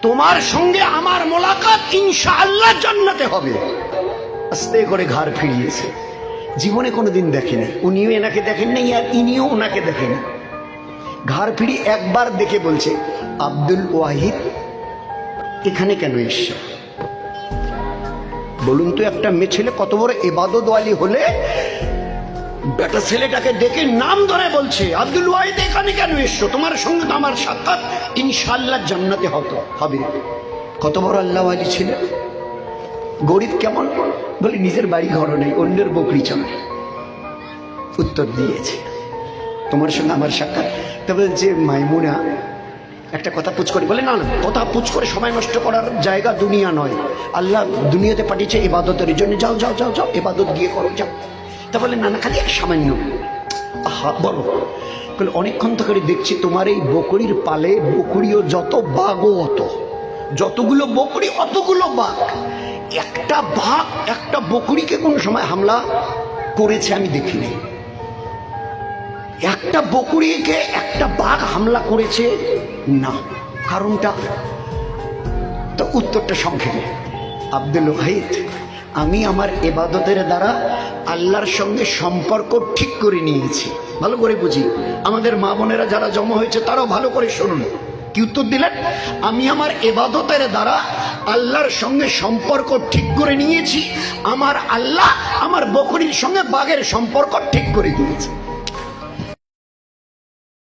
তোমার সঙ্গে আমার মোলাকাত ইনশাআল্লাহ জান্নাতে হবে। আস্তে করে ঘাড় ফিরিয়েছে। জীবনে কোনোদিন দেখেনি, উনিও এনাকে দেখেন নাই আর ইনিও ওনাকে দেখেন। ঘাড় ফিরি একবার দেখে বলছে, আব্দুল ওয়াহিদ এখানে কেন এসছে? বলুন তো, একটা মেয়ে ছেলে কত বড় ইবাদতওয়ালি হলে বেটা ছেলেটাকে ডেকে নাম ধরে বলছে, আব্দুল ওয়াহিদ এখানে কেন এসছো? তোমার সঙ্গে তো আমার সাক্ষাৎ ইনশাআল্লাহ জান্নাতে হবে। কত বড় আল্লাহওয়ালি ছিল। গরিব কেমন? বলে নিজের বাড়ি ঘর নেই, অন্যের বকরি চলে। উত্তর দিয়েছে, তোমার সঙ্গে আমার সাক্ষাৎ। তবে যে মাইমুনা একটা কথা পুচ করে বলে, না না, কথা পুচ করে সময় নষ্ট করার জায়গা দুনিয়া নয়। আল্লাহ দুনিয়াতে পাঠিয়েছে ইবাদতের জন্য। যাও যাও যাও যাও, ইবাদত গিয়ে করো, যাও। তা বলে না না, খালি এক সামান্য। আহা, বলো। বলে অনেকক্ষণ থেকে দেখছি তোমার এই বকরির পালে বকরিও যত, বাঘও অত। যতগুলো বকরি অতগুলো বাঘ। একটা বাঘ একটা বকরিকে কোন সময় হামলা করেছে আমি দেখিনি। একটা বকরিকে একটা বাঘ হামলা করেছে না। কারণটা তো উত্তরটা সংক্ষেপে, আব্দুল ওয়াহিদ আমি আমার ইবাদতের দ্বারা আল্লাহর সঙ্গে সম্পর্ক ঠিক করে নিয়েছি। ভালো করে বুঝি, আমাদের মা বোনেরা যারা জমা হয়েছে তারাও ভালো করে শুনুন। কি উত্তর দিলেন? আমি আমার ইবাদতের দ্বারা আল্লাহর সঙ্গে সম্পর্ক ঠিক করে নিয়েছি। আমার আল্লাহ আমার বকরির সঙ্গে বাঘের সম্পর্ক ঠিক করে দিয়েছে।